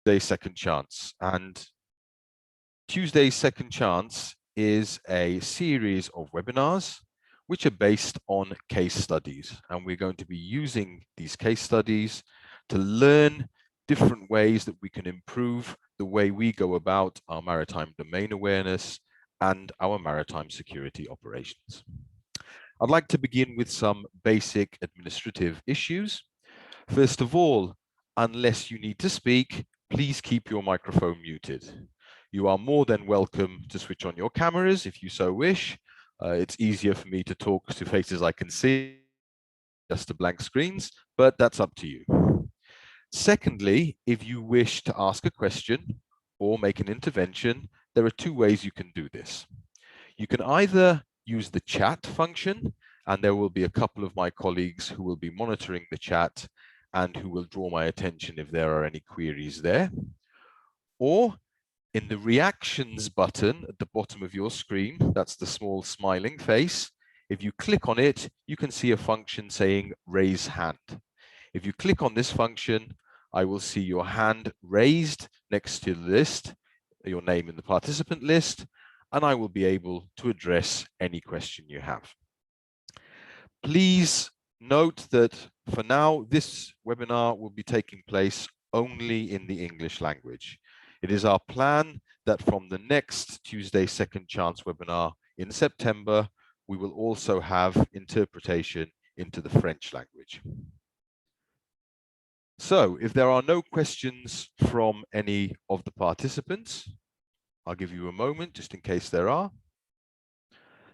Tuesday Second Chance. And Tuesday's Second Chance is a series of webinars which are based on case studies. And we're going to be using these case studies to learn different ways that we can improve the way we go about our maritime domain awareness and our maritime security operations. I'd like to begin with some basic administrative issues. First of all, unless you need to speak, please keep your microphone muted. You are more than welcome to switch on your cameras if you so wish. It's easier for me to talk to faces I can see, just to blank screens, but that's up to you. Secondly, if you wish to ask a question or make an intervention, there are two ways you can do this. You can either use the chat function, and there will be a couple of my colleagues who will be monitoring the chat and who will draw my attention if there are any queries there. Or in the reactions button at the bottom of your screen, that's the small smiling face. If you click on it, you can see a function saying raise hand. If you click on this function, I will see your hand raised next to the list, your name in the participant list, and I will be able to address any question you have. Please note that for now, this webinar will be taking place only in the English language. It is our plan that from the next Tuesday Second Chance webinar in September, we will also have interpretation into the French language. So if there are no questions from any of the participants, I'll give you a moment just in case there are,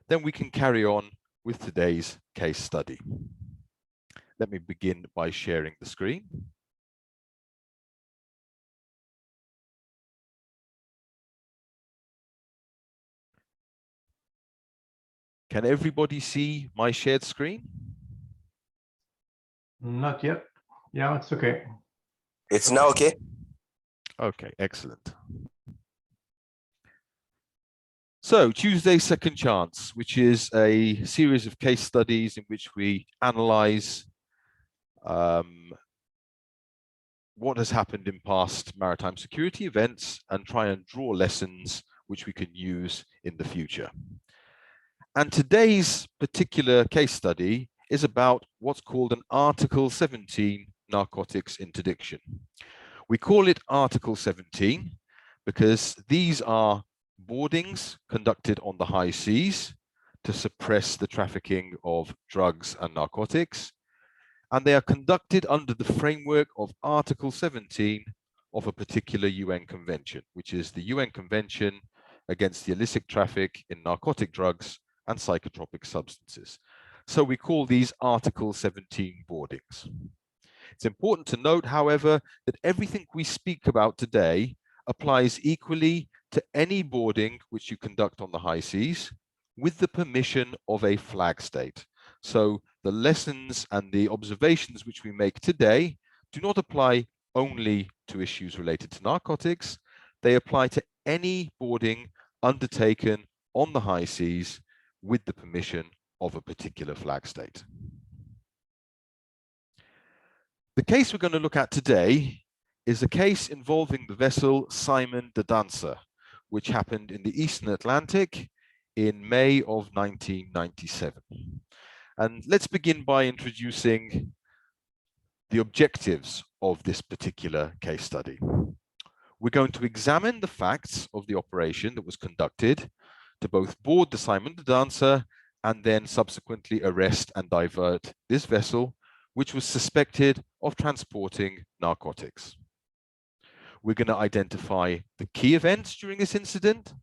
then we can carry on with today's case study. Let me begin by sharing the screen. Can everybody see my shared screen? Not yet. Yeah, it's okay. It's now okay. Okay, excellent. So Tuesday Second Chance, which is a series of case studies in which we analyze what has happened in past maritime security events and try and draw lessons which we can use in the future. And today's particular case study is about what's called an Article 17 narcotics interdiction. We call it Article 17 because these are boardings conducted on the high seas to suppress the trafficking of drugs and narcotics. And they are conducted under the framework of Article 17 of a particular UN convention, which is the UN Convention against the illicit traffic in narcotic drugs and psychotropic substances. So we call these Article 17 boardings. It's important to note, however, that everything we speak about today applies equally to any boarding which you conduct on the high seas with the permission of a flag state. So the lessons and the observations which we make today do not apply only to issues related to narcotics. They apply to any boarding undertaken on the high seas with the permission of a particular flag state. The case we're going to look at today is a case involving the vessel Simon the Dancer, which happened in the Eastern Atlantic in May of 1997. And let's begin by introducing the objectives of this particular case study. We're going to examine the facts of the operation that was conducted to both board the Simon the Dancer and then subsequently arrest and divert this vessel, which was suspected of transporting narcotics. We're going to identify the key events during this incident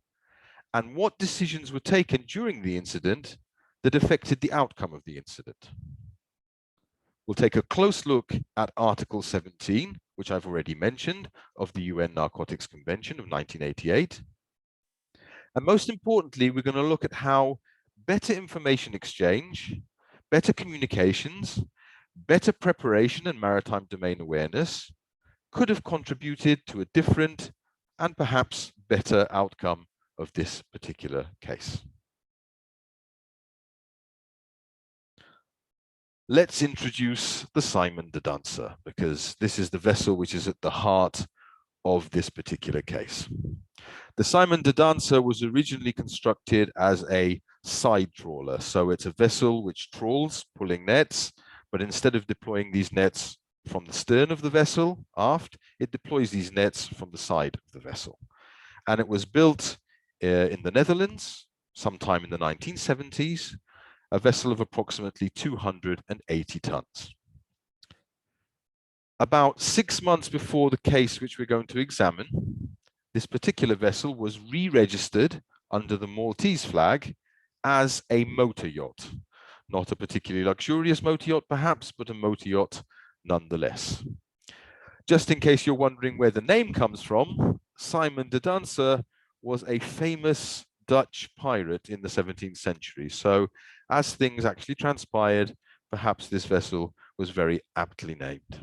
and what decisions were taken during the incident that affected the outcome of the incident. We'll take a close look at Article 17, which I've already mentioned, of the UN Narcotics Convention of 1988. And most importantly, we're going to look at how better information exchange, better communications, better preparation and maritime domain awareness could have contributed to a different and perhaps better outcome of this particular case. Let's introduce the Simon the Dancer, because this is the vessel which is at the heart of this particular case. The Simon de Danser was originally constructed as a side trawler. So it's a vessel which trawls, pulling nets, but instead of deploying these nets from the stern of the vessel aft, it deploys these nets from the side of the vessel. And it was built in the Netherlands sometime in the 1970s, a vessel of approximately 280 tons. About 6 months before the case which we're going to examine, this particular vessel was re-registered under the Maltese flag as a motor yacht. Not a particularly luxurious motor yacht, perhaps, but a motor yacht nonetheless. Just in case you're wondering where the name comes from, Simon de Danser was a famous Dutch pirate in the 17th century. So as things actually transpired, perhaps this vessel was very aptly named.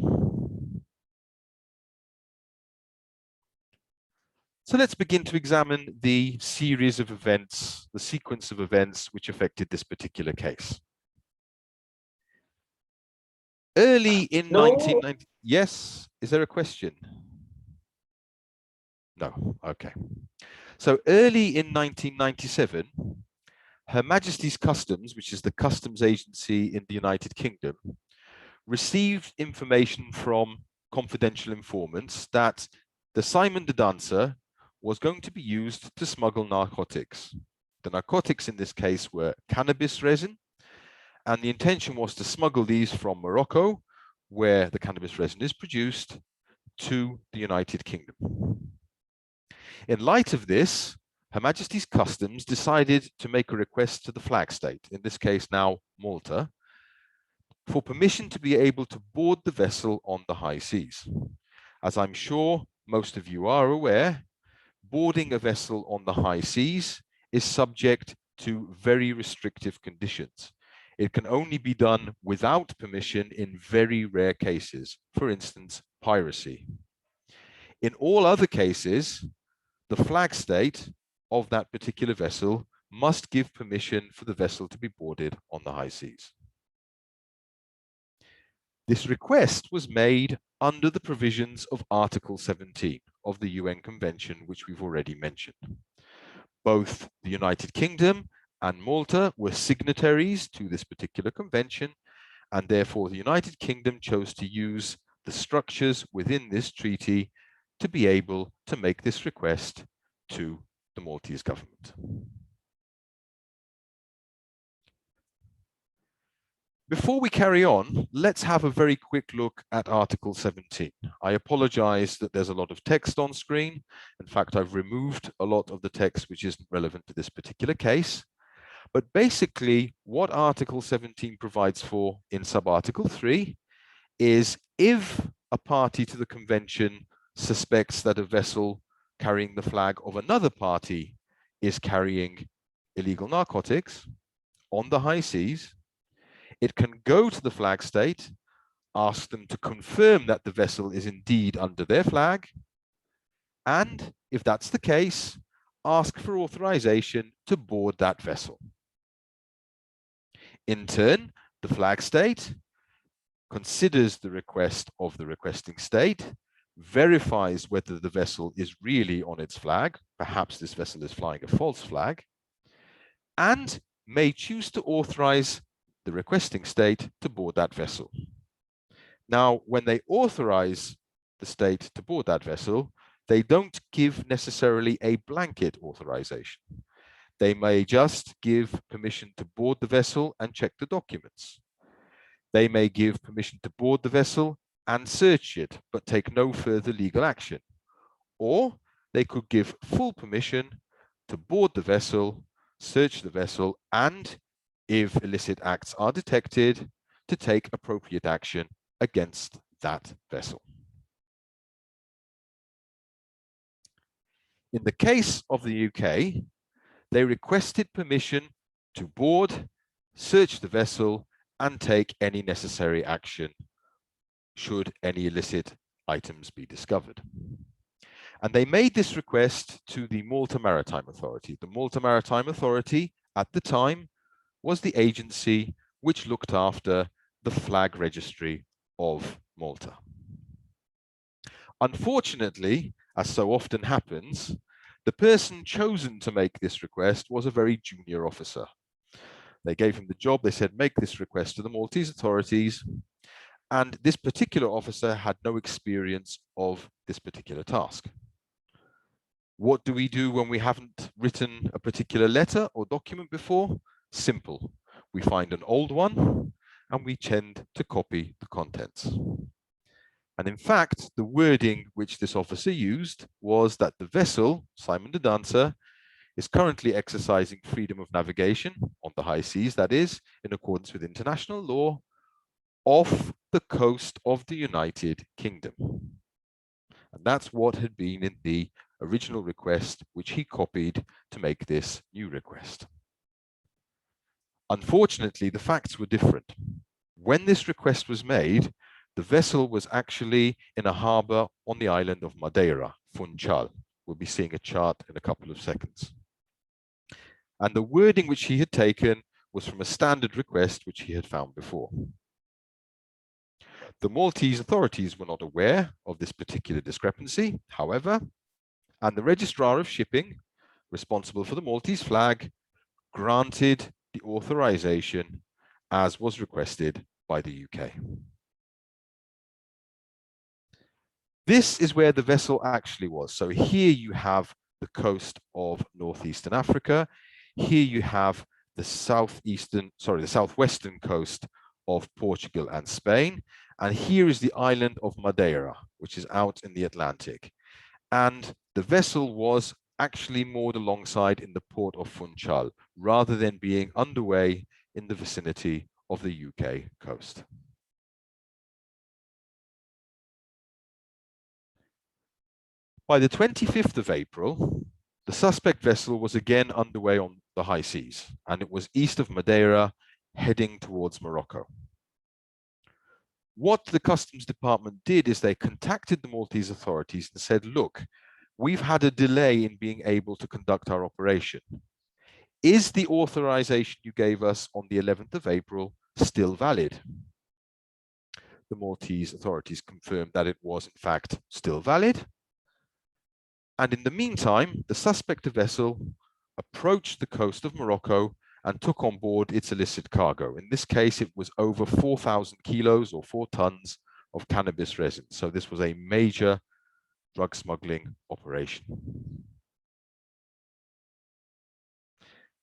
So let's begin to examine the series of events, the sequence of events which affected this particular case. Early in 1990, yes, is there a question? No, okay. So early in 1997, Her Majesty's Customs, which is the customs agency in the United Kingdom, received information from confidential informants that the Simon de Danser was going to be used to smuggle narcotics. The narcotics in this case were cannabis resin, and the intention was to smuggle these from Morocco, where the cannabis resin is produced, to the United Kingdom. In light of this, Her Majesty's Customs decided to make a request to the flag state, in this case now Malta, for permission to be able to board the vessel on the high seas. As I'm sure most of you are aware, boarding a vessel on the high seas is subject to very restrictive conditions. It can only be done without permission in very rare cases, for instance, piracy. In all other cases, the flag state of that particular vessel must give permission for the vessel to be boarded on the high seas. This request was made under the provisions of Article 17 of the UN Convention, which we've already mentioned. Both the United Kingdom and Malta were signatories to this particular convention, and therefore the United Kingdom chose to use the structures within this treaty to be able to make this request to the Maltese government. Before we carry on, let's have a very quick look at Article 17. I apologize that there's a lot of text on screen. In fact, I've removed a lot of the text which isn't relevant to this particular case. But basically, what Article 17 provides for in sub-Article 3 is if a party to the convention suspects that a vessel carrying the flag of another party is carrying illegal narcotics on the high seas, it can go to the flag state, ask them to confirm that the vessel is indeed under their flag, and if that's the case, ask for authorization to board that vessel. In turn, the flag state considers the request of the requesting state, verifies whether the vessel is really on its flag, perhaps this vessel is flying a false flag, and may choose to authorize the requesting state to board that vessel. Now, when they authorize the state to board that vessel, they don't give necessarily a blanket authorization. They may just give permission to board the vessel and check the documents. They may give permission to board the vessel and search it, but take no further legal action. Or they could give full permission to board the vessel, search the vessel, and if illicit acts are detected, to take appropriate action against that vessel. In the case of the UK, they requested permission to board, search the vessel, and take any necessary action should any illicit items be discovered. And they made this request to the Malta Maritime Authority. The Malta Maritime Authority at the time was the agency which looked after the flag registry of Malta. Unfortunately, as so often happens, the person chosen to make this request was a very junior officer. They gave him the job, they said, make this request to the Maltese authorities, and this particular officer had no experience of this particular task. What do we do when we haven't written a particular letter or document before? Simple. We find an old one and we tend to copy the contents. And in fact, the wording which this officer used was that the vessel, Simon the Dancer, is currently exercising freedom of navigation on the high seas, that is, in accordance with international law, off the coast of the United Kingdom. And that's what had been in the original request, which he copied to make this new request. Unfortunately, the facts were different. When this request was made, the vessel was actually in a harbor on the island of Madeira, Funchal. We'll be seeing a chart in a couple of seconds. And the wording which he had taken was from a standard request which he had found before. The Maltese authorities were not aware of this particular discrepancy, however, and the Registrar of Shipping, responsible for the Maltese flag, granted the authorization as was requested by the UK. This is where the vessel actually was. So here you have the coast of northeastern Africa. Here you have the southwestern coast of Portugal and Spain. And here is the island of Madeira, which is out in the Atlantic. And the vessel was actually moored alongside in the port of Funchal, rather than being underway in the vicinity of the UK coast. By the 25th of April, the suspect vessel was again underway on the high seas, and it was east of Madeira, heading towards Morocco. What the Customs Department did is they contacted the Maltese authorities and said, look, we've had a delay in being able to conduct our operation. Is the authorization you gave us on the 11th of April still valid? The Maltese authorities confirmed that it was in fact still valid. And in the meantime, the suspect vessel approached the coast of Morocco and took on board its illicit cargo. In this case, it was over 4,000 kilos or 4 tons of cannabis resin. So this was a major drug smuggling operation.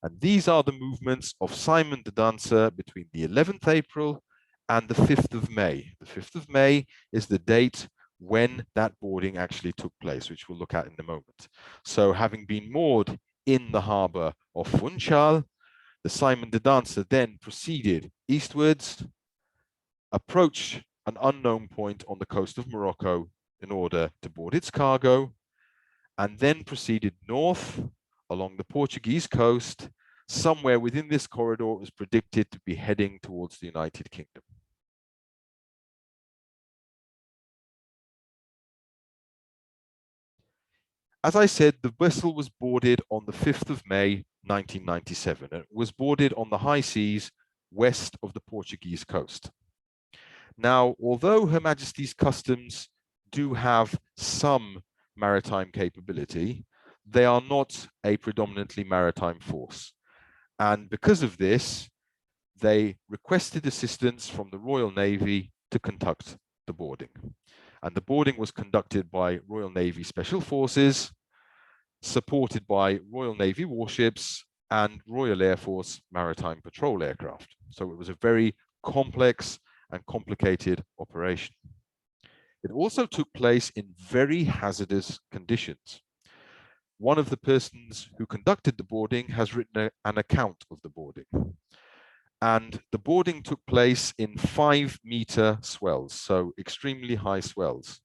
And these are the movements of Simon the Dancer between the 11th April and the 5th of May. The 5th of May is the date when that boarding actually took place, which we'll look at in a moment. So having been moored in the harbor of Funchal, the Simon the Dancer then proceeded eastwards, approached an unknown point on the coast of Morocco in order to board its cargo, and then proceeded north along the Portuguese coast. Somewhere within this corridor, it was predicted to be heading towards the United Kingdom. As I said, the vessel was boarded on the 5th of May, 1997, and it was boarded on the high seas west of the Portuguese coast. Now, although Her Majesty's Customs do have some maritime capability, they are not a predominantly maritime force. And because of this, they requested assistance from the Royal Navy to conduct the boarding. And the boarding was conducted by Royal Navy Special Forces, supported by Royal Navy warships and Royal Air Force maritime patrol aircraft. So it was a very complex and complicated operation. It also took place in very hazardous conditions. One of the persons who conducted the boarding has written an account of the boarding. And the boarding took place in 5-meter swells, so extremely high swells.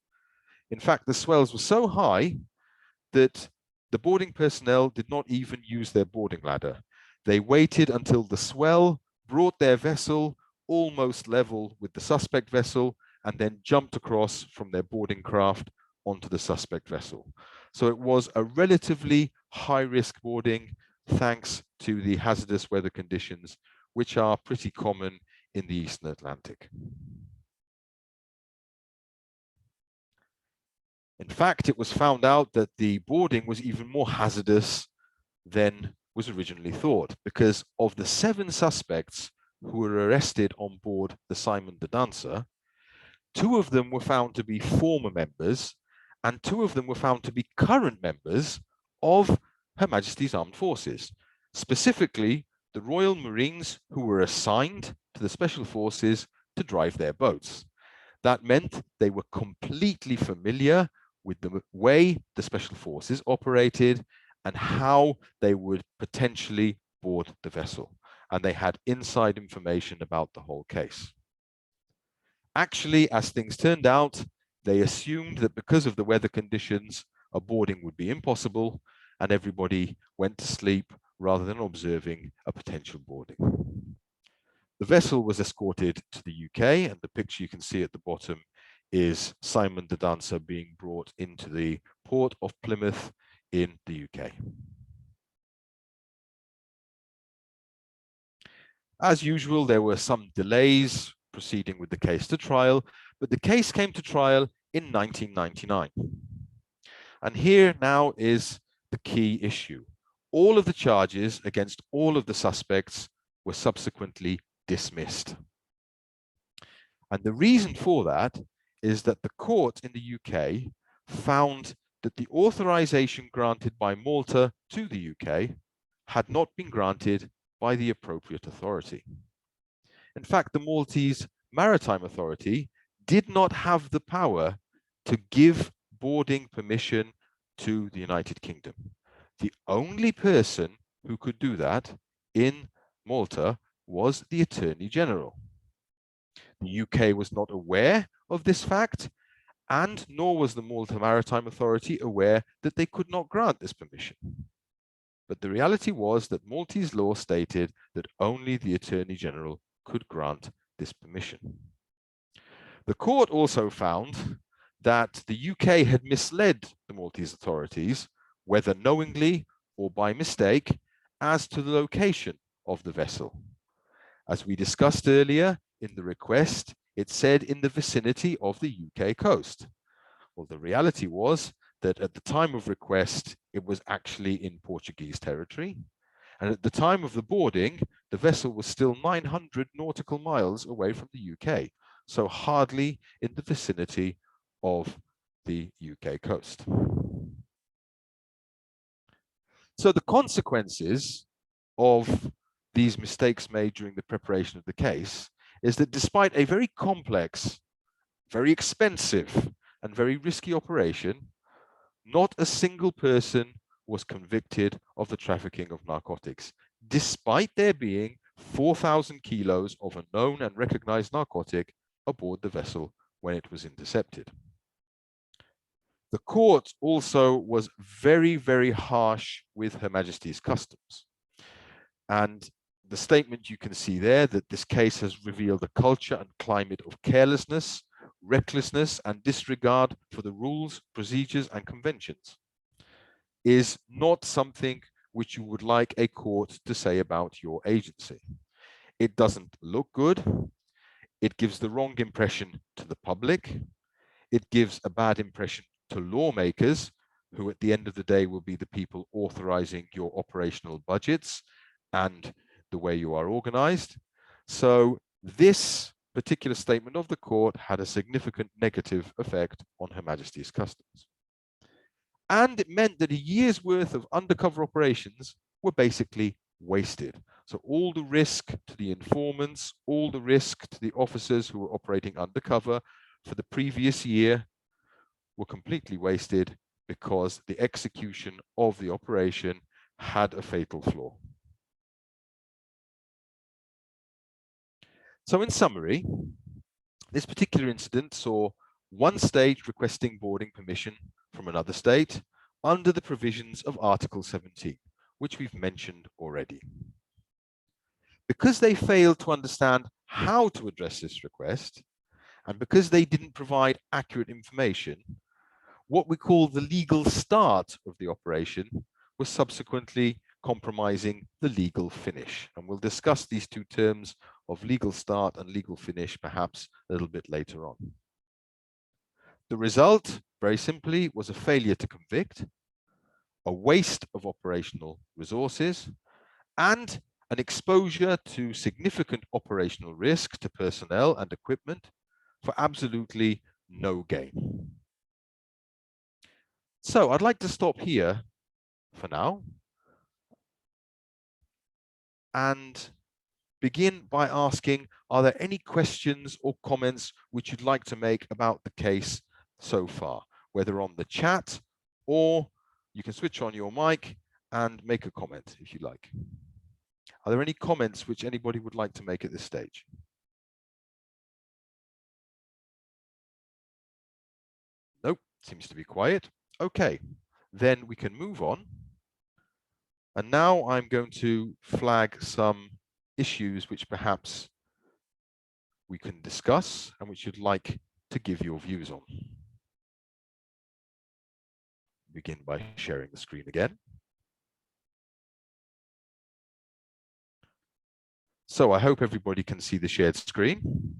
In fact, the swells were so high that the boarding personnel did not even use their boarding ladder. They waited until the swell brought their vessel almost level with the suspect vessel and then jumped across from their boarding craft onto the suspect vessel. So it was a relatively high-risk boarding thanks to the hazardous weather conditions, which are pretty common in the Eastern Atlantic. In fact, it was found out that the boarding was even more hazardous than was originally thought, because of the 7 suspects who were arrested on board the Simon the Dancer, 2 of them were found to be former members, and 2 of them were found to be current members of Her Majesty's Armed Forces, specifically the Royal Marines who were assigned to the Special Forces to drive their boats. That meant they were completely familiar with the way the Special Forces operated and how they would potentially board the vessel. And they had inside information about the whole case. Actually, as things turned out, they assumed that because of the weather conditions, a boarding would be impossible, and everybody went to sleep rather than observing a potential boarding. The vessel was escorted to the UK, and the picture you can see at the bottom is Simon the Dancer being brought into the port of Plymouth in the UK. As usual, there were some delays proceeding with the case to trial, but the case came to trial in 1999. And here now is the key issue. All of the charges against all of the suspects were subsequently dismissed. And the reason for that is that the court in the UK found that the authorization granted by Malta to the UK had not been granted by the appropriate authority. In fact, the Maltese Maritime Authority did not have the power to give boarding permission to the United Kingdom. The only person who could do that in Malta was the Attorney General. The UK was not aware of this fact, and nor was the Malta Maritime Authority aware that they could not grant this permission. But the reality was that Maltese law stated that only the Attorney General could grant this permission. The court also found that the UK had misled the Maltese authorities, whether knowingly or by mistake, as to the location of the vessel. As we discussed earlier in the request, it said in the vicinity of the UK coast. Well, the reality was that at the time of request, it was actually in Portuguese territory. And at the time of the boarding, the vessel was still 900 nautical miles away from the UK, so hardly in the vicinity of the UK coast. So the consequences of these mistakes made during the preparation of the case is that despite a very complex, very expensive, and very risky operation, not a single person was convicted of the trafficking of narcotics, despite there being 4,000 kilos of a known and recognized narcotic aboard the vessel when it was intercepted. The court also was very, very harsh with Her Majesty's Customs. And the statement you can see there that this case has revealed a culture and climate of carelessness, recklessness, and disregard for the rules, procedures, and conventions is not something which you would like a court to say about your agency. It doesn't look good. It gives the wrong impression to the public. It gives a bad impression to lawmakers, who at the end of the day will be the people authorizing your operational budgets and the way you are organized. So this particular statement of the court had a significant negative effect on Her Majesty's Customs. And it meant that a year's worth of undercover operations were basically wasted. So all the risk to the informants, all the risk to the officers who were operating undercover for the previous year were completely wasted because the execution of the operation had a fatal flaw. So in summary, this particular incident saw one state requesting boarding permission from another state under the provisions of Article 17, which we've mentioned already. Because they failed to understand how to address this request, and because they didn't provide accurate information, what we call the legal start of the operation was subsequently compromising the legal finish. And we'll discuss these two terms of legal start and legal finish perhaps a little bit later on. The result, very simply, was a failure to convict, a waste of operational resources, and an exposure to significant operational risk to personnel and equipment for absolutely no gain. So I'd like to stop here for now and begin by asking, are there any questions or comments which you'd like to make about the case so far, whether on the chat or you can switch on your mic and make a comment if you like. Are there any comments which anybody would like to make at this stage? Nope, seems to be quiet. Okay, then we can move on. And now I'm going to flag some issues which perhaps we can discuss and which you'd like to give your views on. Begin by sharing the screen again. So I hope everybody can see the shared screen.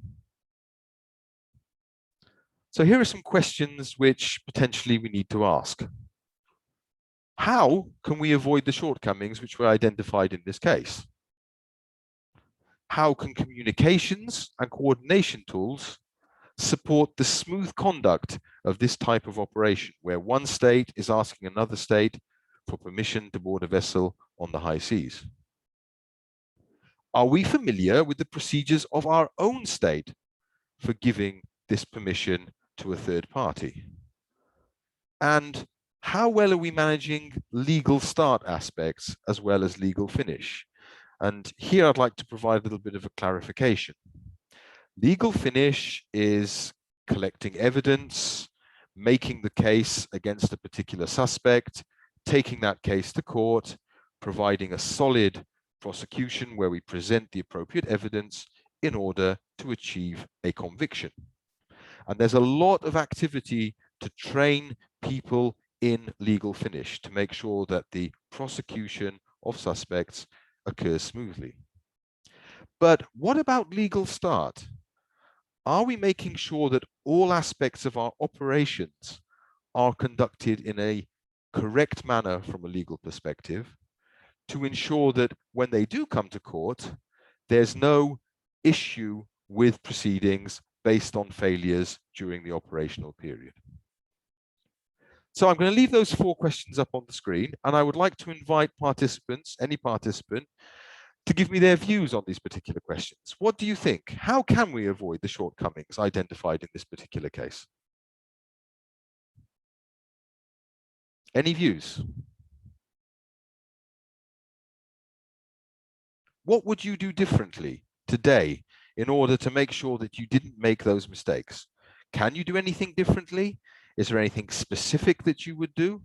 So here are some questions which potentially we need to ask. How can we avoid the shortcomings which were identified in this case? How can communications and coordination tools support the smooth conduct of this type of operation, where one state is asking another state for permission to board a vessel on the high seas? Are we familiar with the procedures of our own state for giving this permission to a third party? And how well are we managing legal start aspects as well as legal finish? And here I'd like to provide a little bit of a clarification. Legal finish is collecting evidence, making the case against a particular suspect, taking that case to court, providing a solid prosecution where we present the appropriate evidence in order to achieve a conviction. And there's a lot of activity to train people in legal finish to make sure that the prosecution of suspects occurs smoothly. But what about legal start? Are we making sure that all aspects of our operations are conducted in a correct manner from a legal perspective to ensure that when they do come to court, there's no issue with proceedings based on failures during the operational period? So I'm going to leave those 4 questions up on the screen, and I would like to invite participants, any participant, to give me their views on these particular questions. What do you think? How can we avoid the shortcomings identified in this particular case? Any views? What would you do differently today in order to make sure that you didn't make those mistakes? Can you do anything differently? Is there anything specific that you would do?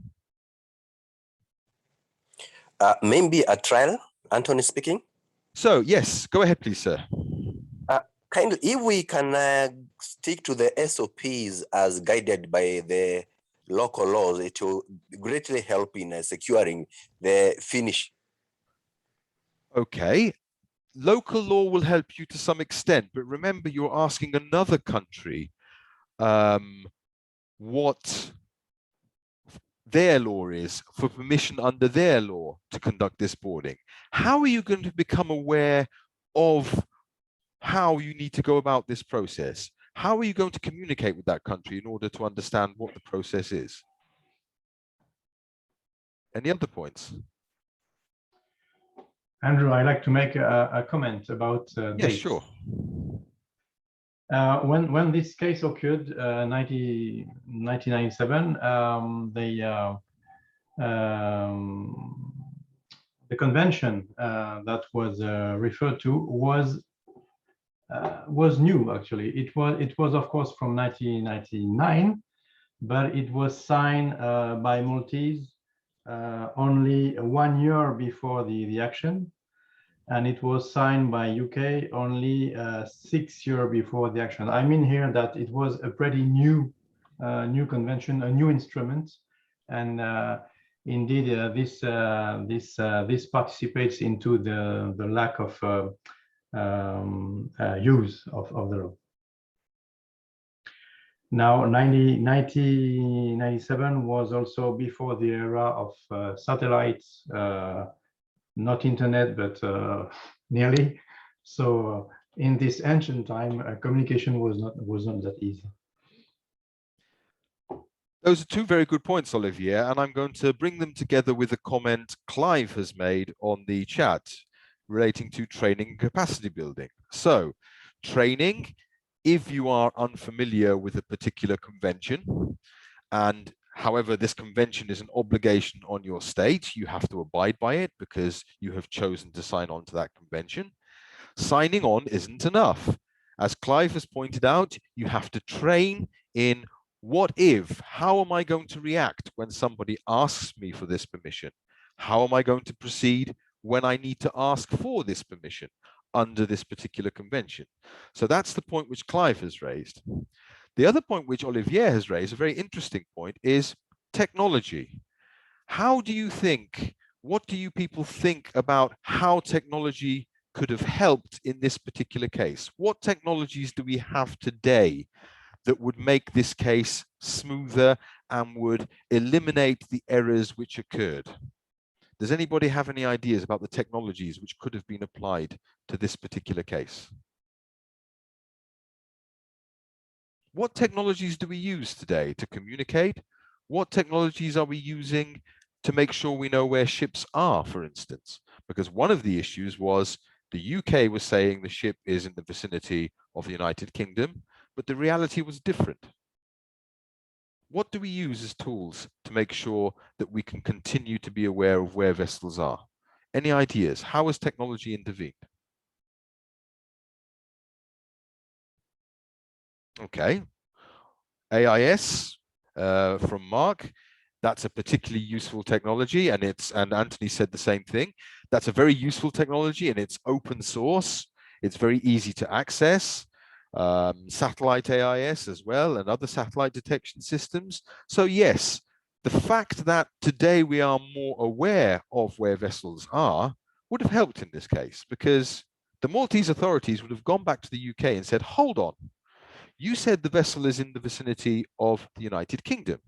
Maybe a trial, Anthony speaking. So yes, go ahead, please, sir. Kindly, if we can stick to the SOPs as guided by the local laws, it will greatly help in securing the finish. Okay. Local law will help you to some extent, but remember, you're asking another country what their law is for permission under their law to conduct this boarding. How are you going to become aware of how you need to go about this process? How are you going to communicate with that country in order to understand what the process is? Any other points? Andrew, I'd like to make a comment about Yes, dates. sure. When this case occurred, 1997, the convention that was referred to was new. Actually, it was of course from 1999, but it was signed by Maltese only 1 year before the action, and it was signed by UK only 6 years before the action. I mean here that it was a pretty new convention, a new instrument, and indeed this participates into the lack of use of the law. Now, 1997 was also before the era of satellites, not internet, but nearly. So in this ancient time, communication was not that easy. Those are two very good points, Olivier, and I'm going to bring them together with a comment Clive has made on the chat relating to training and capacity building. So, training, if you are unfamiliar with a particular convention, and however this convention is an obligation on your state, you have to abide by it because you have chosen to sign on to that convention. Signing on isn't enough. As Clive has pointed out, you have to train in what if, how am I going to react when somebody asks me for this permission? How am I going to proceed when I need to ask for this permission under this particular convention? So that's the point which Clive has raised. The other point which Olivier has raised, a very interesting point, is technology. How do you think, what do you people think about how technology could have helped in this particular case? What technologies do we have today that would make this case smoother and would eliminate the errors which occurred? Does anybody have any ideas about the technologies which could have been applied to this particular case? What technologies do we use today to communicate? What technologies are we using to make sure we know where ships are, for instance? Because one of the issues was the UK was saying the ship is in the vicinity of the United Kingdom, but the reality was different. What do we use as tools to make sure that we can continue to be aware of where vessels are? Any ideas? How has technology intervened? Okay. AIS from Mark. That's a particularly useful technology, and Anthony said the same thing. That's a very useful technology, and it's open source. It's very easy to access. Satellite AIS as well, and other satellite detection systems. So yes, the fact that today we are more aware of where vessels are would have helped in this case, because the Maltese authorities would have gone back to the UK and said, hold on, you said the vessel is in the vicinity of the United Kingdom.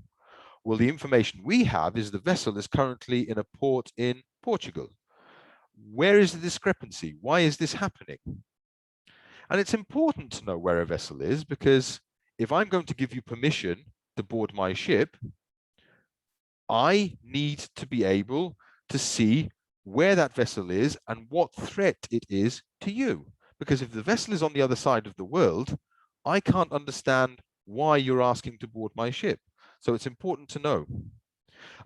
Well, the information we have is the vessel is currently in a port in Portugal. Where is the discrepancy? Why is this happening? And it's important to know where a vessel is, because if I'm going to give you permission to board my ship, I need to be able to see where that vessel is and what threat it is to you. Because if the vessel is on the other side of the world, I can't understand why you're asking to board my ship. So it's important to know.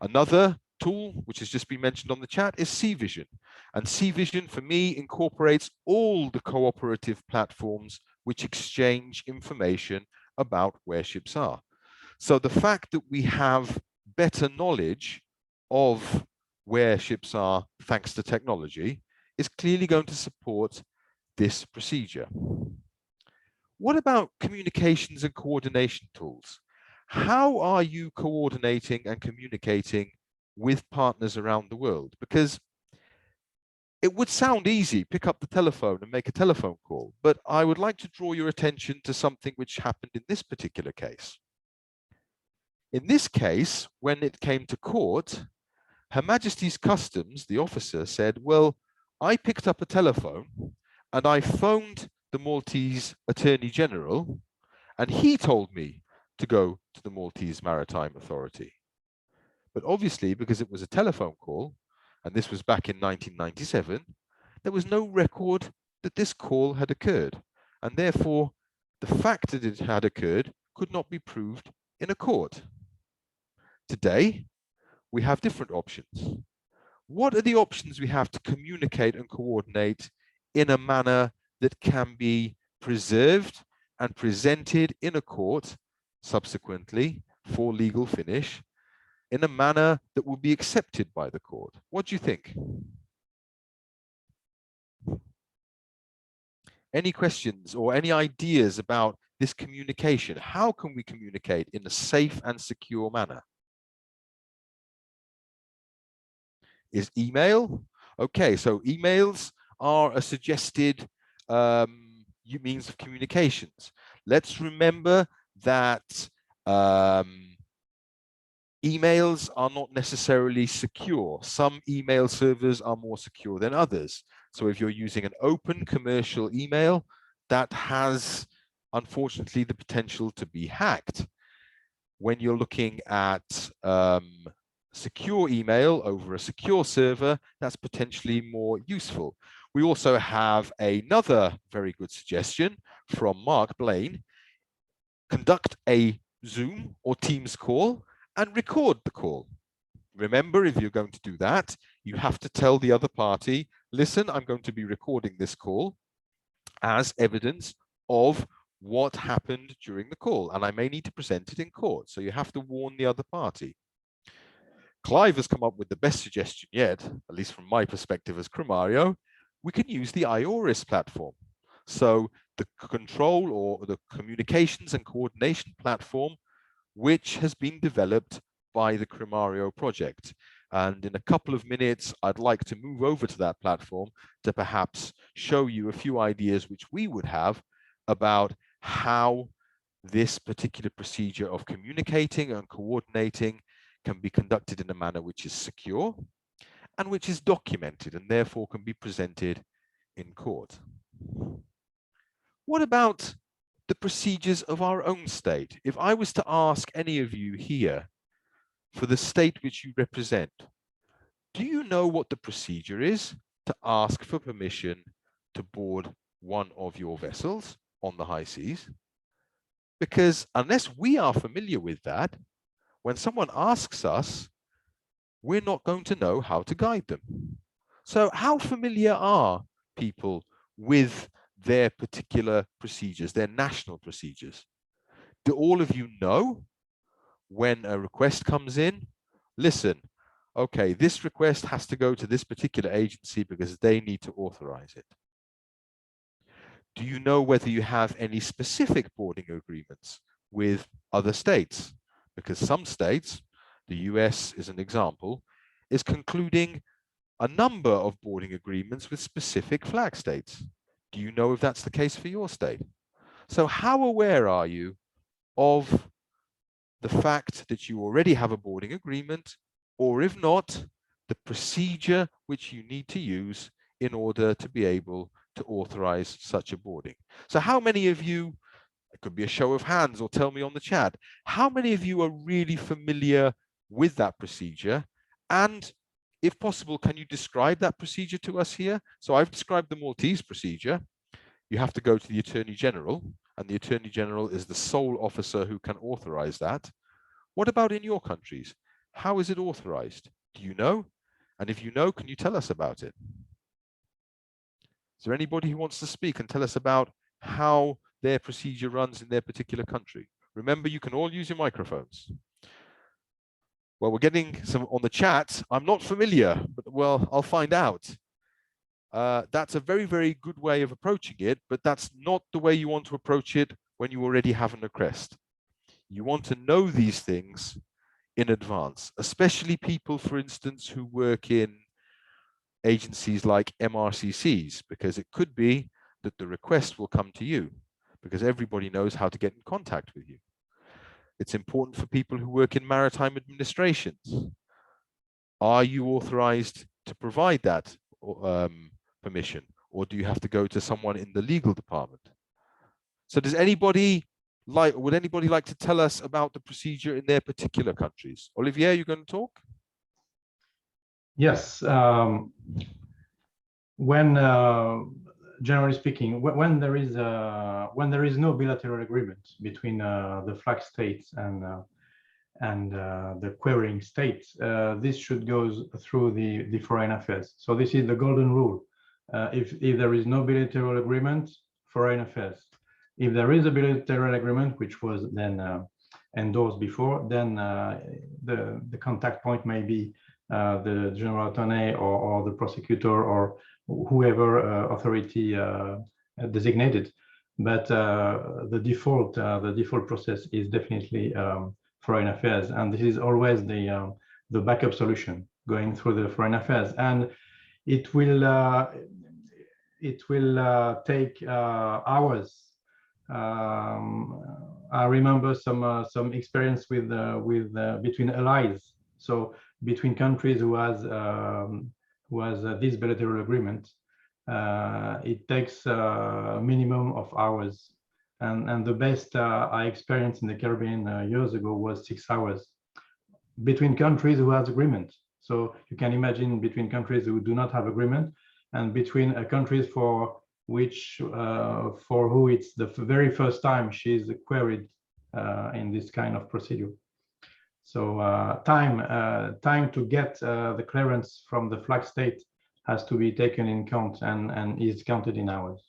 Another tool, which has just been mentioned on the chat, is Sea Vision. And Sea Vision, for me, incorporates all the cooperative platforms which exchange information about where ships are. So the fact that we have better knowledge of where ships are, thanks to technology, is clearly going to support this procedure. What about communications and coordination tools? How are you coordinating and communicating with partners around the world? Because it would sound easy, pick up the telephone and make a telephone call, but I would like to draw your attention to something which happened in this particular case. In this case, when it came to court, Her Majesty's Customs, the officer, said, well, I picked up a telephone and I phoned the Maltese Attorney General, and he told me to go to the Maltese Maritime Authority. But obviously, because it was a telephone call, and this was back in 1997, there was no record that this call had occurred. And therefore, the fact that it had occurred could not be proved in a court. Today, we have different options. What are the options we have to communicate and coordinate in a manner that can be preserved and presented in a court subsequently for legal finish in a manner that will be accepted by the court? What do you think? Any questions or any ideas about this communication? How can we communicate in a safe and secure manner? Is email? Okay, so emails are a suggested means of communications. Let's remember that Emails are not necessarily secure. Some email servers are more secure than others. So if you're using an open commercial email, that has, unfortunately, the potential to be hacked. When you're looking at secure email over a secure server, that's potentially more useful. We also have another very good suggestion from Mark Blaine. Conduct a Zoom or Teams call and record the call. Remember, if you're going to do that, you have to tell the other party, listen, I'm going to be recording this call as evidence of what happened during the call, and I may need to present it in court. So you have to warn the other party. Clive has come up with the best suggestion yet, at least from my perspective as Crimario. We can use the IORIS platform. So the control or the communications and coordination platform, which has been developed by the Crimario project. And in a couple of minutes, I'd like to move over to that platform to perhaps show you a few ideas which we would have about how this particular procedure of communicating and coordinating can be conducted in a manner which is secure and which is documented and therefore can be presented in court. What about the procedures of our own state? If I was to ask any of you here for the state which you represent, do you know what the procedure is to ask for permission to board one of your vessels on the high seas? Because unless we are familiar with that, when someone asks us, we're not going to know how to guide them. So how familiar are people with their particular procedures, their national procedures? Do all of you know when a request comes in? Listen, okay, this request has to go to this particular agency because they need to authorize it. Do you know whether you have any specific boarding agreements with other states? Because some states, the US is an example, is concluding a number of boarding agreements with specific flag states. Do you know if that's the case for your state? So how aware are you of the fact that you already have a boarding agreement, or if not, the procedure which you need to use in order to be able to authorize such a boarding? So how many of you, it could be a show of hands or tell me on the chat, how many of you are really familiar with that procedure? And if possible, can you describe that procedure to us here? So I've described the Maltese procedure. You have to go to the Attorney General, and the Attorney General is the sole officer who can authorize that. What about in your countries? How is it authorized? Do you know? And if you know, can you tell us about it? Is there anybody who wants to speak and tell us about how their procedure runs in their particular country? Remember, you can all use your microphones. Well, we're getting some on the chat. I'm not familiar, but well, I'll find out. That's a very, very good way of approaching it, but that's not the way you want to approach it when you already have an request. You want to know these things in advance, especially people, for instance, who work in agencies like MRCCs, because it could be that the request will come to you because everybody knows how to get in contact with you. It's important for people who work in maritime administrations. Are you authorized to provide that permission, or do you have to go to someone in the legal department? So would anybody like to tell us about the procedure in their particular countries? Olivier, you're going to talk? Yes. When generally speaking, when there is no bilateral agreement between the flag states and the querying states, this should go through the foreign affairs. So this is the golden rule. If there is no bilateral agreement, foreign affairs. If there is a bilateral agreement, which was then endorsed before, then the contact point may be the general attorney or the prosecutor or whoever authority designated. But the default process is definitely foreign affairs, and this is always the backup solution, going through the foreign affairs, and it will take hours. I remember some experience with between allies. So between countries who has this bilateral agreement, it takes a minimum of hours, and the best I experienced in the Caribbean years ago was 6 hours between countries who has agreement. So you can imagine between countries who do not have agreement, and between countries for which for who it's the very first time she's queried in this kind of procedure. So time to get the clearance from the flag state has to be taken in count and is counted in hours.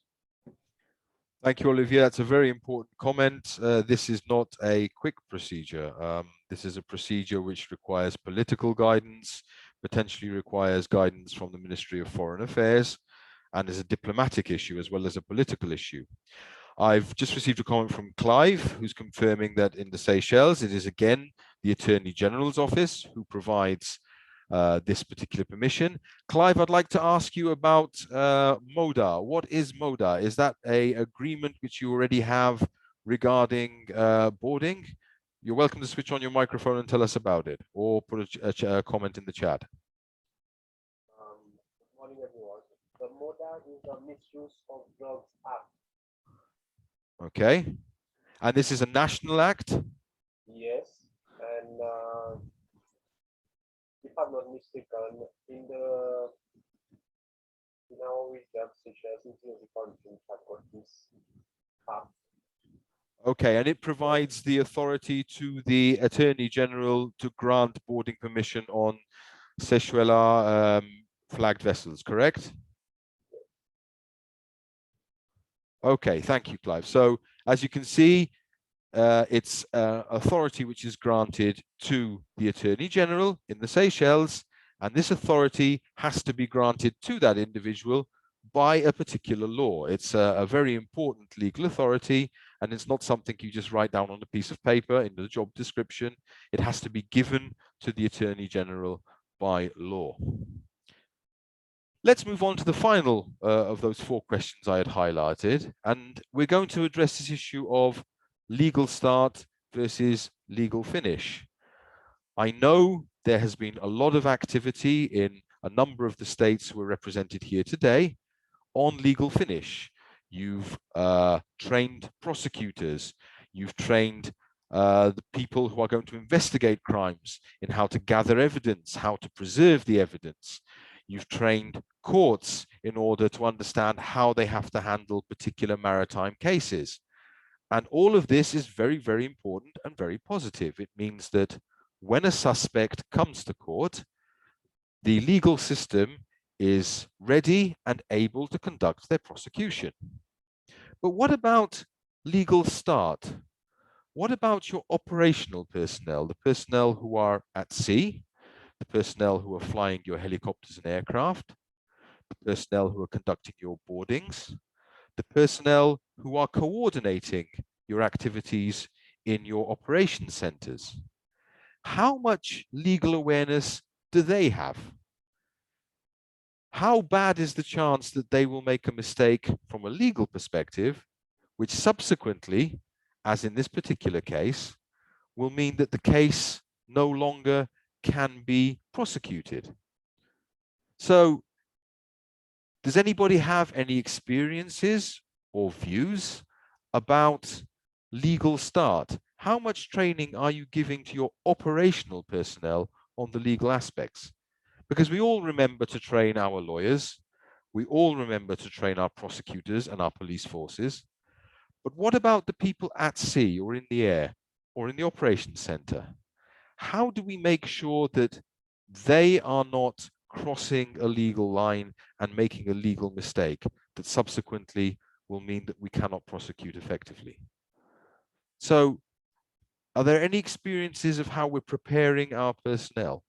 Thank you, Olivier. That's a very important comment. This is not a quick procedure. This is a procedure which requires political guidance, potentially requires guidance from the Ministry of Foreign Affairs, and is a diplomatic issue as well as a political issue. I've just received a comment from Clive, who's confirming that in the Seychelles, it is again the Attorney General's office who provides this particular permission. Clive, I'd like to ask you about MODA. What is MODA? Is that an agreement which you already have regarding boarding? You're welcome to switch on your microphone and tell us about it, or put a comment in the chat. Good morning, everyone. The MODA is the Misuse of Drugs Act. Okay. And this is a national act? Yes, and if I'm not mistaken, in our region, Seychelles, it's the country that got this act. Okay, and it provides the authority to the Attorney General to grant boarding permission on Seychelles flagged vessels, correct? Okay, thank you, Clive. So as you can see, it's authority which is granted to the Attorney General in the Seychelles, and this authority has to be granted to that individual by a particular law. It's a very important legal authority, and it's not something you just write down on a piece of paper in the job description. It has to be given to the Attorney General by law. Let's move on to the final of those 4 questions I had highlighted, and we're going to address this issue of legal start versus legal finish. I know there has been a lot of activity in a number of the states who are represented here today on legal finish. You've trained prosecutors, you've trained the people who are going to investigate crimes in how to gather evidence, how to preserve the evidence. You've trained courts in order to understand how they have to handle particular maritime cases. And all of this is very, very important and very positive. It means that when a suspect comes to court, the legal system is ready and able to conduct their prosecution. But what about legal start? What about your operational personnel, the personnel who are at sea, the personnel who are flying your helicopters and aircraft, the personnel who are conducting your boardings, the personnel who are coordinating your activities in your operations centers? How much legal awareness do they have? How bad is the chance that they will make a mistake from a legal perspective, which subsequently, as in this particular case, will mean that the case no longer can be prosecuted? So, does anybody have any experiences or views about legal start? How much training are you giving to your operational personnel on the legal aspects? Because we all remember to train our lawyers, we all remember to train our prosecutors and our police forces. But what about the people at sea or in the air or in the operations center? How do we make sure that they are not crossing a legal line and making a legal mistake that subsequently will mean that we cannot prosecute effectively? So, are there any experiences of how we're preparing our personnel?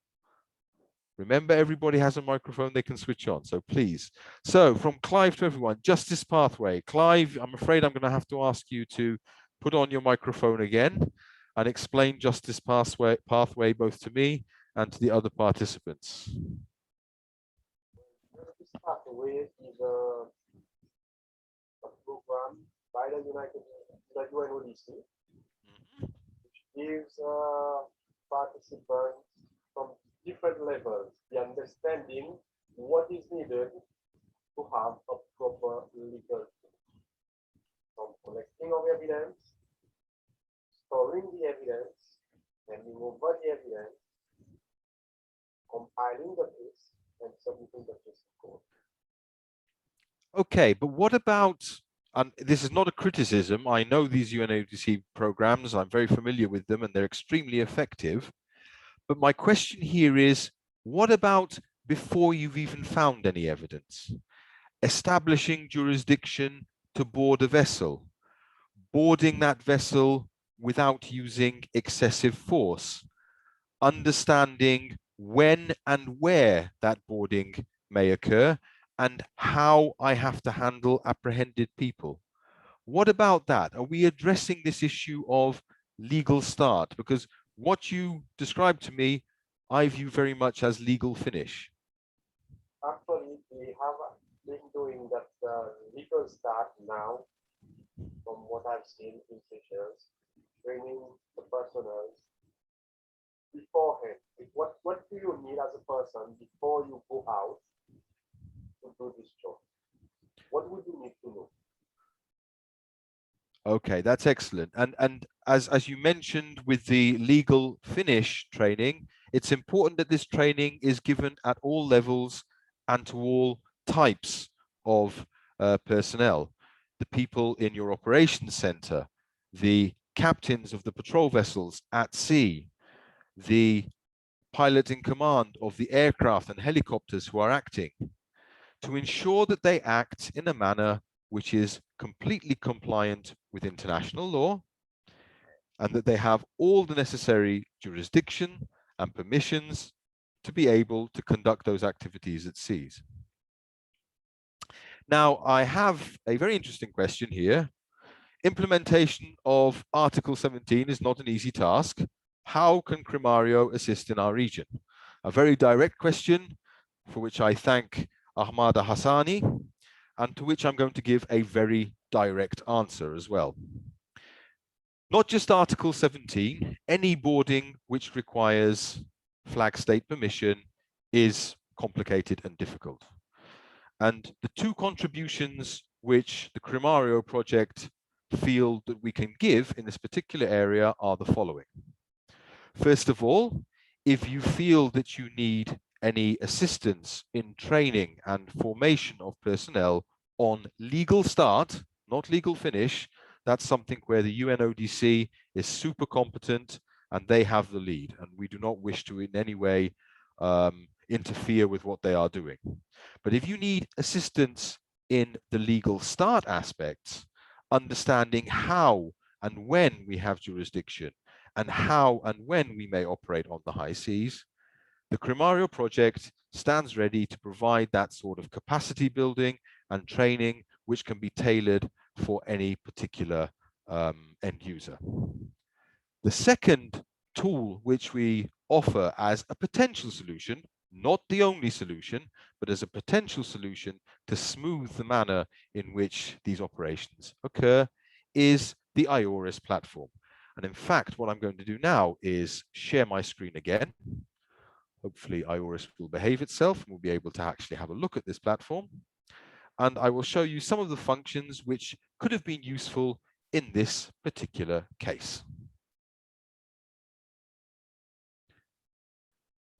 Remember, everybody has a microphone they can switch on, so please. So from Clive to everyone, justice pathway. Clive, I'm afraid I'm going to have to ask you to put on your microphone again and explain justice pathway both to me and to the other participants. Justice Pathway is a program by the UN ODC gives participants from different levels the understanding what is needed to have a proper legal tool. From collecting of evidence, storing the evidence, handing over the evidence, compiling the case, and submitting the case to court. Okay, but what about, and this is not a criticism, I know these UNODC programs, I'm very familiar with them and they're extremely effective. But my question here is, what about before you've even found any evidence? Establishing jurisdiction to board a vessel, boarding that vessel without using excessive force, understanding when and where that boarding may occur, and how I have to handle apprehended people. What about that? Are we addressing this issue of legal start? Because what you described to me, I view very much as legal finish. Actually, we have been doing that legal start now, from what I've seen in sessions, training the personnel beforehand. What do you need as a person before you go out to do this job? What would you need to know? Okay, that's excellent. And as you mentioned with the legal finish training, it's important that this training is given at all levels and to all types of personnel. The people in your operations center, the captains of the patrol vessels at sea, the pilot in command of the aircraft and helicopters who are acting, to ensure that they act in a manner which is completely compliant with international law, and that they have all the necessary jurisdiction and permissions to be able to conduct those activities at seas. Now, I have a very interesting question here. Implementation of Article 17 is not an easy task. How can Crimario assist in our region? A very direct question for which I thank Ahmad Hassani, and to which I'm going to give a very direct answer as well. Not just Article 17, any boarding which requires flag state permission is complicated and difficult. And the two contributions which the Crimario project feel that we can give in this particular area are the following. First of all, if you feel that you need any assistance in training and formation of personnel on legal start, not legal finish, that's something where the UNODC is super competent and they have the lead, and we do not wish to in any way interfere with what they are doing. But if you need assistance in the legal start aspects, understanding how and when we have jurisdiction and how and when we may operate on the high seas, the Crimario project stands ready to provide that sort of capacity building and training which can be tailored for any particular end user. The second tool which we offer as a potential solution, not the only solution, but as a potential solution to smooth the manner in which these operations occur, is the IORIS platform. And in fact, what I'm going to do now is share my screen again. Hopefully IORIS will behave itself and we'll be able to actually have a look at this platform. And I will show you some of the functions which could have been useful in this particular case.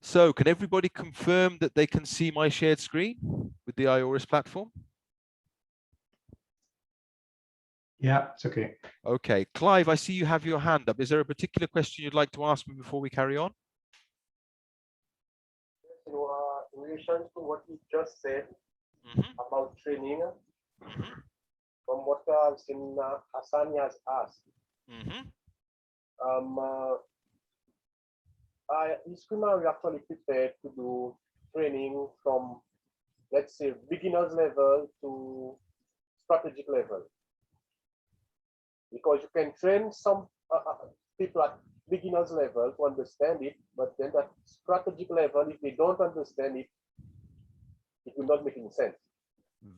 So can everybody confirm that they can see my shared screen with the IORIS platform? Yeah, it's okay. Okay, Clive, I see you have your hand up. Is there a particular question you'd like to ask me before we carry on? In relation to what you just said about training, from what I've seen Hassani has asked, is Crimario actually prepared to do training from, let's say, beginner's level to strategic level? Because you can train some people at beginner's level to understand it, but then at strategic level, if they don't understand it, it will not make any sense.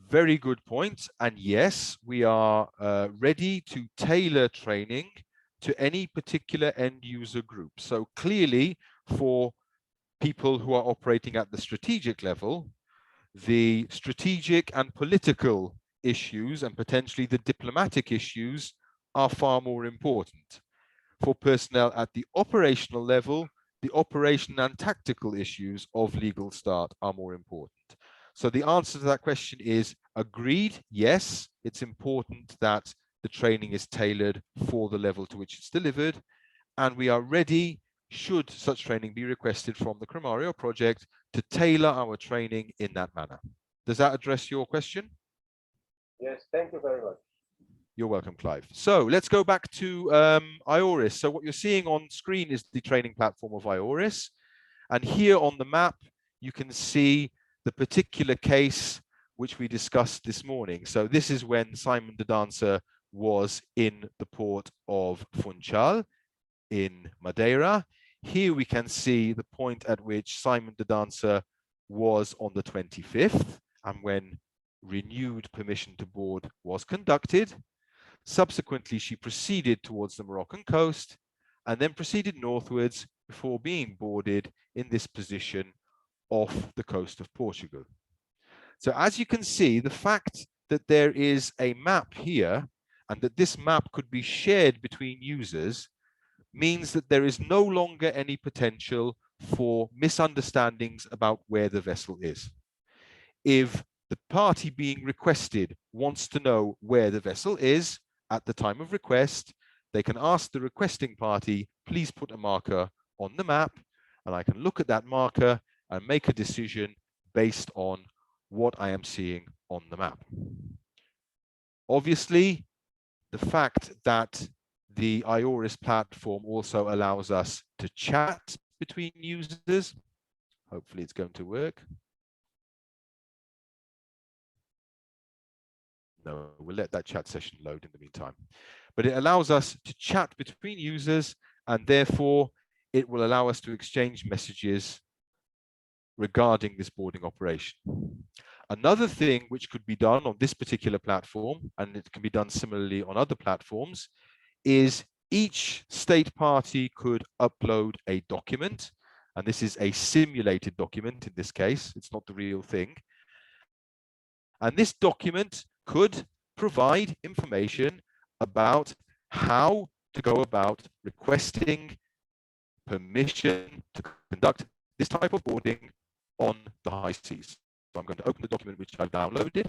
Very good point. And yes, we are ready to tailor training to any particular end user group. So clearly, for people who are operating at the strategic level, the strategic and political issues and potentially the diplomatic issues are far more important. For personnel at the operational level, the operation and tactical issues of legal start are more important. So the answer to that question is agreed. Yes, it's important that the training is tailored for the level to which it's delivered, and we are ready, should such training be requested from the Cremario project, to tailor our training in that manner. Does that address your question? Yes, thank you very much. You're welcome, Clive. So let's go back to IORIS. So what you're seeing on screen is the training platform of IORIS. And here on the map, you can see the particular case which we discussed this morning. So this is when Simon de Danser was in the port of Funchal in Madeira. Here we can see the point at which Simon de Danser was on the 25th, and when renewed permission to board was conducted. Subsequently, she proceeded towards the Moroccan coast and then proceeded northwards before being boarded in this position off the coast of Portugal. So as you can see, the fact that there is a map here and that this map could be shared between users means that there is no longer any potential for misunderstandings about where the vessel is. If the party being requested wants to know where the vessel is at the time of request, they can ask the requesting party, please put a marker on the map, and I can look at that marker and make a decision based on what I am seeing on the map. Obviously, the fact that the IORIS platform also allows us to chat between users. Hopefully it's going to work. No, we'll let that chat session load in the meantime. But it allows us to chat between users, and therefore it will allow us to exchange messages regarding this boarding operation. Another thing which could be done on this particular platform, and it can be done similarly on other platforms, is each state party could upload a document, and this is a simulated document in this case, it's not the real thing. And this document could provide information about how to go about requesting permission to conduct this type of boarding on the high seas. So I'm going to open the document which I've downloaded.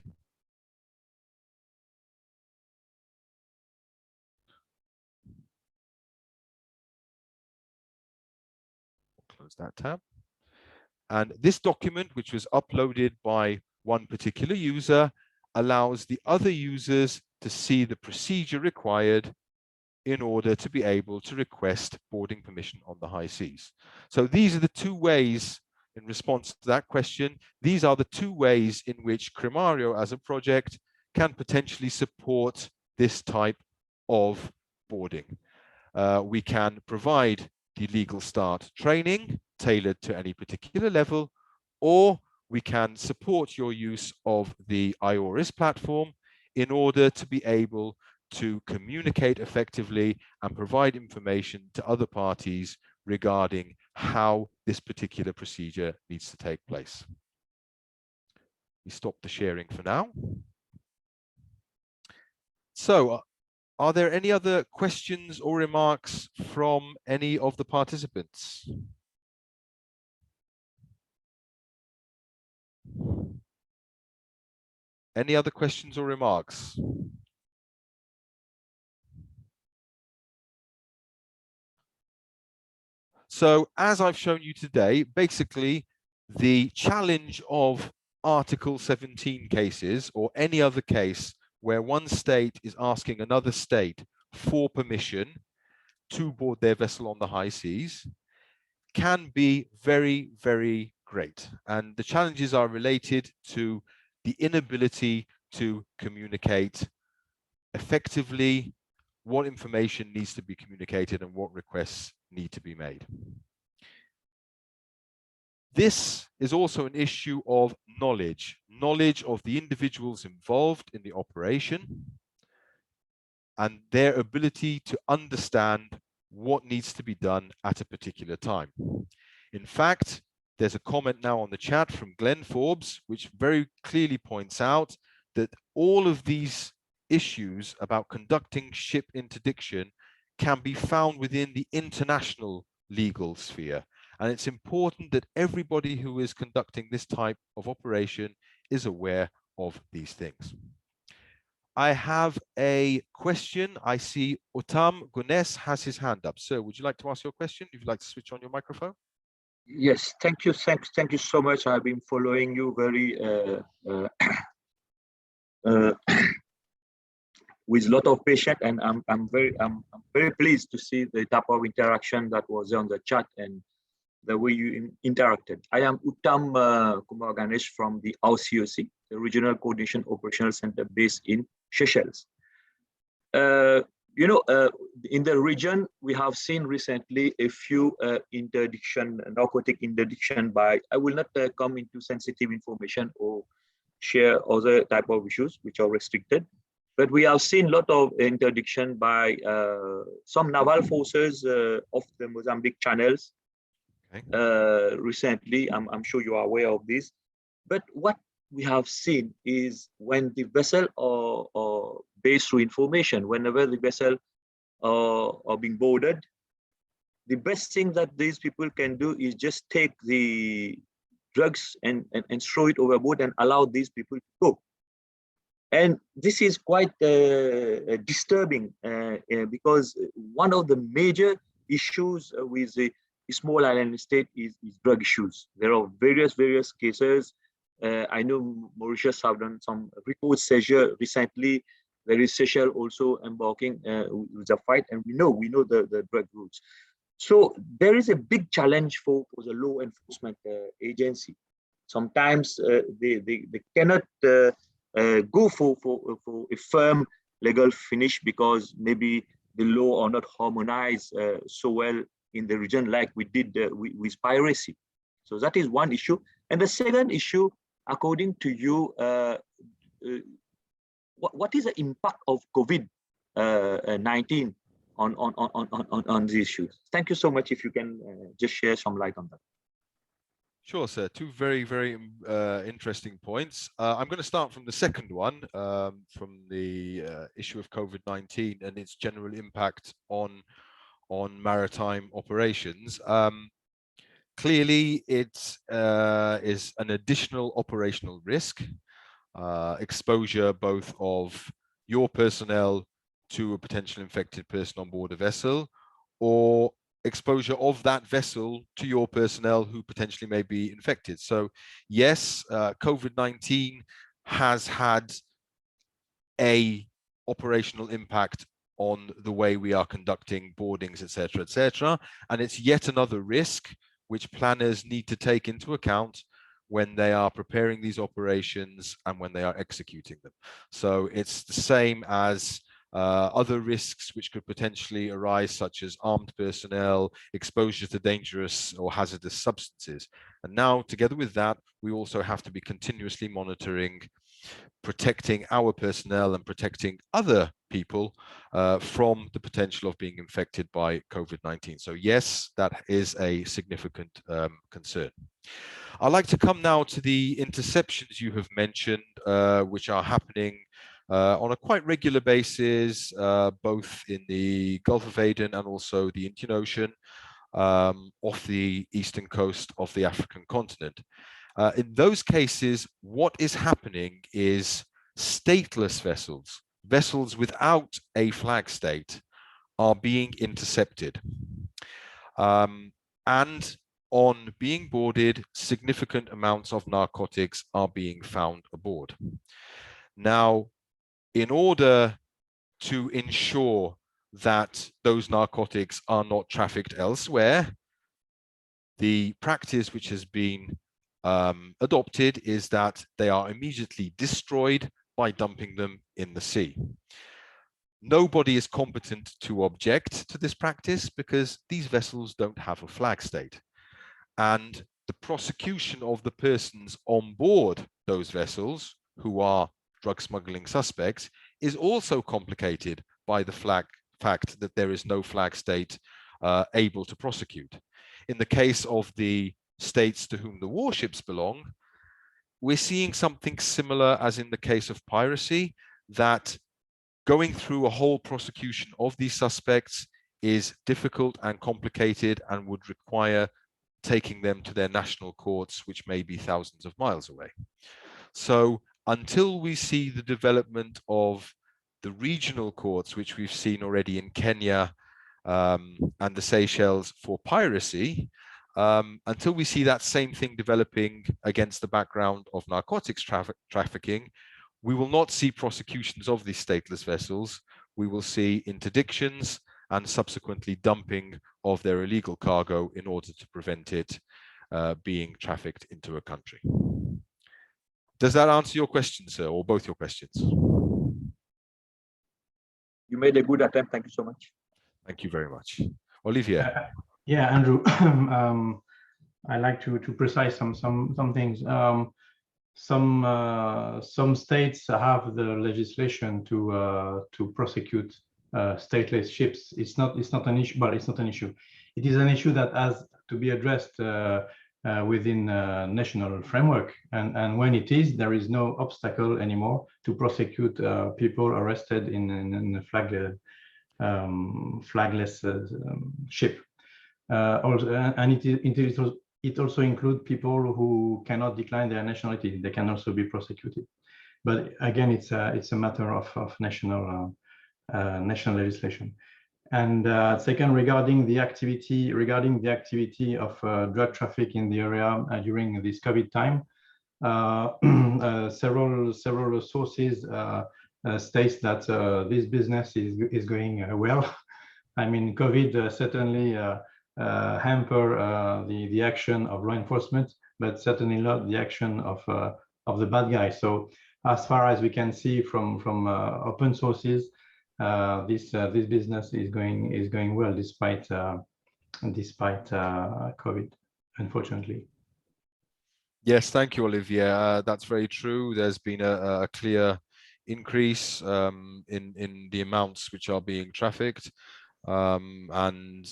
Close that tab. And this document, which was uploaded by one particular user, allows the other users to see the procedure required in order to be able to request boarding permission on the high seas. So these are the two ways, in response to that question, these are the two ways in which Cremario as a project can potentially support this type of boarding. We can provide the legal start training tailored to any particular level, or we can support your use of the IORIS platform in order to be able to communicate effectively and provide information to other parties regarding how this particular procedure needs to take place. We stop the sharing for now. So, are there any other questions or remarks from any of the participants? Any other questions or remarks? So as I've shown you today, basically the challenge of Article 17 cases or any other case where one state is asking another state for permission to board their vessel on the high seas can be very, very great. And the challenges are related to the inability to communicate effectively what information needs to be communicated and what requests need to be made. This is also an issue of knowledge of the individuals involved in the operation, and their ability to understand what needs to be done at a particular time. In fact, there's a comment now on the chat from Glenn Forbes, which very clearly points out that all of these issues about conducting ship interdiction can be found within the international legal sphere. And it's important that everybody who is conducting this type of operation is aware of these things. I have a question. I see Uttam Gunes has his hand up. Sir, would you like to ask your question? If you'd like to switch on your microphone. Yes, thank you. Thank you so much. I've been following you very with a lot of patience, and I'm very pleased to see the type of interaction that was on the chat and the way you interacted. I am Uttam Kumar Ganesh from the RCOC, the Regional Coordination Operational Center based in Seychelles. In the region, we have seen recently a few narcotic interdiction by, I will not come into sensitive information or share other type of issues which are restricted, but we have seen a lot of interdiction by some naval forces of the Mozambique channels. Okay. Recently, I'm sure you are aware of this, but what we have seen is when the vessel are based through information, whenever the vessel are being boarded, the best thing that these people can do is just take the drugs and throw it overboard and allow these people to go. And this is quite disturbing because one of the major issues with the small island state is drug issues. There are various cases. I know Mauritius have done some reports recently. There is Seychelles also embarking with a fight, and we know the drug routes. So there is a big challenge for the law enforcement agency. Sometimes they cannot go for a firm legal finish because maybe the law are not harmonized so well in the region like we did with piracy. So that is one issue. And the second issue, according to you, what is the impact of COVID-19 on these issues? Thank you so much. If you can just share some light on that. Sure, sir. Two very interesting points. I'm going to start from the second one, from the issue of COVID-19 and its general impact on maritime operations. Clearly, it is an additional operational risk, exposure both of your personnel to a potential infected person on board a vessel, or exposure of that vessel to your personnel who potentially may be infected. So yes, COVID-19 has had a operational impact on the way we are conducting boardings, etc., and it's yet another risk which planners need to take into account when they are preparing these operations and when they are executing them. So it's the same as other risks which could potentially arise, such as armed personnel, exposure to dangerous or hazardous substances. And now, together with that, we also have to be continuously monitoring, protecting our personnel and protecting other people from the potential of being infected by COVID-19. So yes, that is a significant concern. I'd like to come now to the interceptions you have mentioned, which are happening on a quite regular basis, both in the Gulf of Aden and also the Indian Ocean, off the eastern coast of the African continent. In those cases, what is happening is stateless vessels, vessels without a flag state, are being intercepted. And on being boarded, significant amounts of narcotics are being found aboard. Now, in order to ensure that those narcotics are not trafficked elsewhere, the practice which has been adopted is that they are immediately destroyed by dumping them in the sea. Nobody is competent to object to this practice because these vessels don't have a flag state. And the prosecution of the persons on board those vessels who are drug smuggling suspects is also complicated by the fact that there is no flag state able to prosecute. In the case of the states to whom the warships belong, we're seeing something similar as in the case of piracy, that going through a whole prosecution of these suspects is difficult and complicated and would require taking them to their national courts, which may be thousands of miles away. So until we see the development of the regional courts, which we've seen already in Kenya and the Seychelles for piracy, until we see that same thing developing against the background of narcotics trafficking, we will not see prosecutions of these stateless vessels. We will see interdictions and subsequently dumping of their illegal cargo in order to prevent it being trafficked into a country. Does that answer your question, sir, or both your questions? You made a good attempt. Thank you so much. Thank you very much. Olivier. Yeah, Andrew, I like to precise some things. Some states have the legislation to prosecute stateless ships. It's not an issue, but it's not an issue. It is an issue that has to be addressed within national framework, and when it is, there is no obstacle anymore to prosecute people arrested in a flagless ship. Also, and it also includes people who cannot decline their nationality. They can also be prosecuted. But again, it's a matter of national legislation. And second, regarding the activity of drug traffic in the area during this COVID time, several sources states that this business is going well. I mean, COVID certainly hamper the action of law enforcement, but certainly not the action of the bad guys. So, as far as we can see from open sources, this business is going well despite COVID, unfortunately. Yes, thank you, Olivier. That's very true. There's been a clear increase in the amounts which are being trafficked. And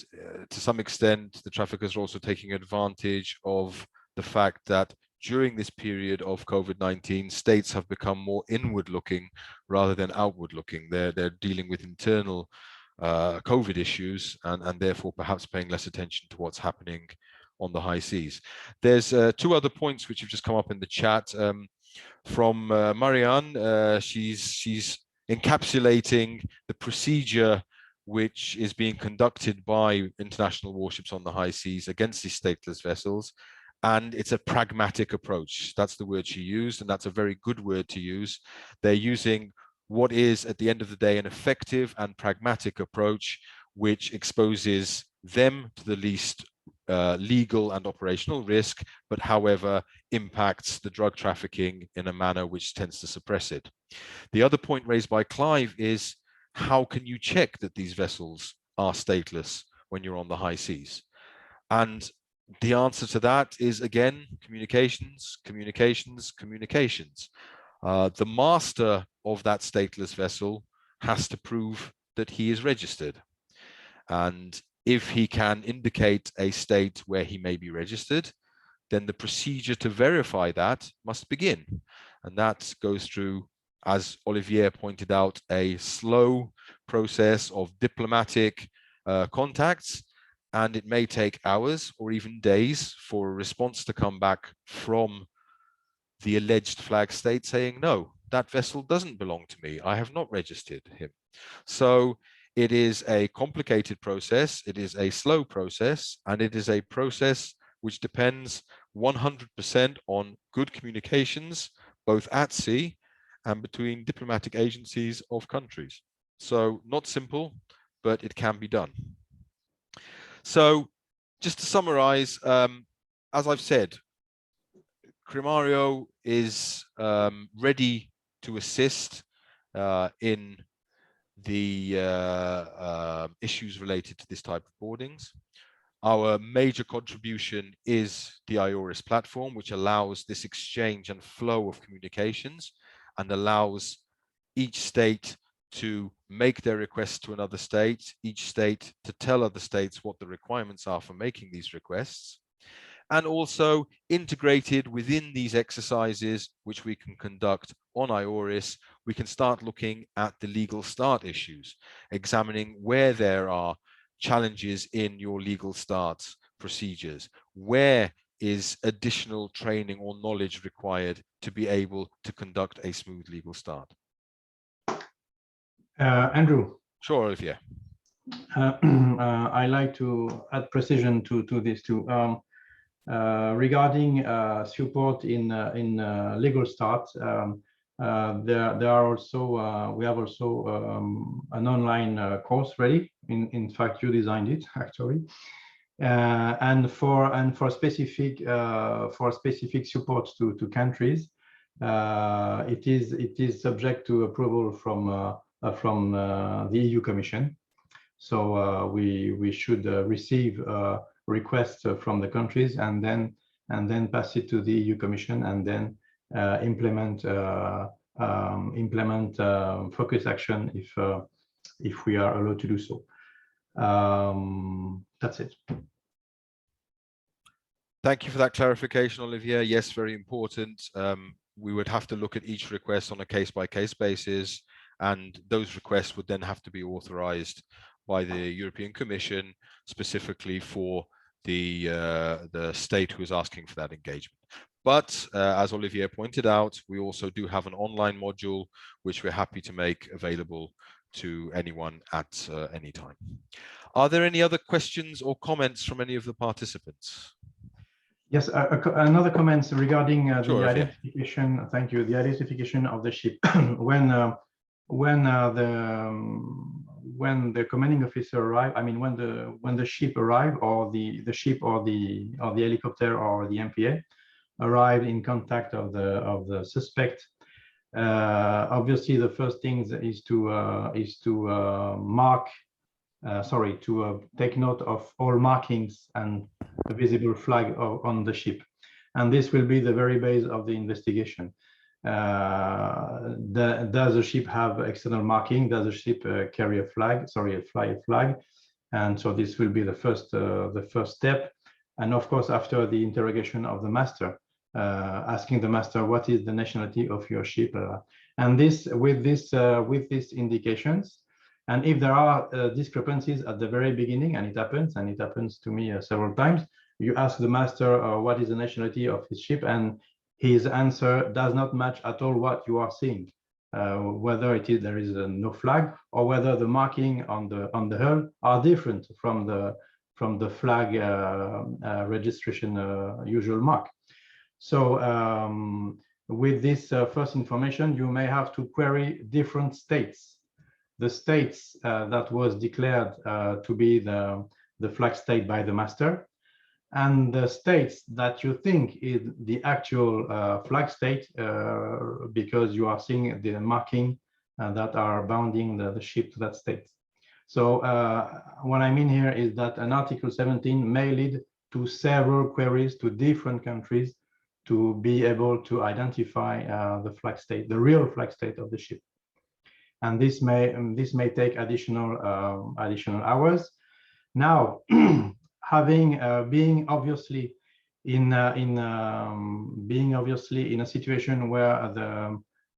to some extent, the traffickers are also taking advantage of the fact that during this period of COVID-19, states have become more inward-looking rather than outward-looking. They're dealing with internal COVID issues and therefore perhaps paying less attention to what's happening on the high seas. There's two other points which have just come up in the chat from Marianne. She's encapsulating the procedure which is being conducted by international warships on the high seas against these stateless vessels. And it's a pragmatic approach. That's the word she used, and that's a very good word to use. They're using what is, at the end of the day, an effective and pragmatic approach, which exposes them to the least legal and operational risk, but however impacts the drug trafficking in a manner which tends to suppress it. The other point raised by Clive is, how can you check that these vessels are stateless when you're on the high seas? And the answer to that is, again, communications. The master of that stateless vessel has to prove that he is registered. And if he can indicate a state where he may be registered, then the procedure to verify that must begin. And that goes through, as Olivier pointed out, a slow process of diplomatic contacts. And it may take hours or even days for a response to come back from the alleged flag state saying, no, that vessel doesn't belong to me. I have not registered him. So it is a complicated process. It is a slow process, and it is a process which depends 100% on good communications, both at sea and between diplomatic agencies of countries. So not simple, but it can be done. So just to summarize, as I've said, Crimario is ready to assist in the issues related to this type of boardings. Our major contribution is the IORIS platform, which allows this exchange and flow of communications and allows each state to make their requests to another state, each state to tell other states what the requirements are for making these requests, and also integrated within these exercises, which we can conduct on IORIS, we can start looking at the legal start issues, examining where there are challenges in your legal start procedures, where is additional training or knowledge required to be able to conduct a smooth legal start. Andrew. Sure, Olivier. I like to add precision to this too. Regarding support in legal start, there are also we have also an online course ready. In fact, you designed it actually, and for specific support to countries, it is subject to approval from the EU Commission. So we should receive requests from the countries and then pass it to the EU Commission and then implement focus action if we are allowed to do so. That's it. Thank you for that clarification, Olivier. Yes, very important. We would have to look at each request on a case-by-case basis, and those requests would then have to be authorized by the European Commission, specifically for the state who is asking for that engagement. But as Olivier pointed out, we also do have an online module, which we're happy to make available to anyone at any time. Are there any other questions or comments from any of the participants? Yes, another comment regarding Sure, the identification. Yeah. Thank you. The identification of the ship when the commanding officer arrived. I mean, when the ship arrived, or the ship or the helicopter or the MPA arrived in contact of the suspect. Obviously, the first thing is to take note of all markings and the visible flag on the ship, and this will be the very base of the investigation. Does the ship have external marking? Does the ship carry a flag? Sorry, fly a flag? And so this will be the first step. And of course, after the interrogation of the master, asking the master what is the nationality of your ship, and this with these indications. And if there are discrepancies at the very beginning, and it happens to me several times, you ask the master what is the nationality of his ship, and his answer does not match at all what you are seeing, whether there is no flag, or whether the marking on the hull are different from the flag registration usual mark. So with this first information, you may have to query different states. The states that was declared to be the flag state by the master, and the states that you think is the actual flag state, because you are seeing the marking that are bounding the ship to that state. So what I mean here is that an Article 17 may lead to several queries to different countries to be able to identify the flag state, the real flag state of the ship. And this may take additional hours. Now, being obviously in a situation where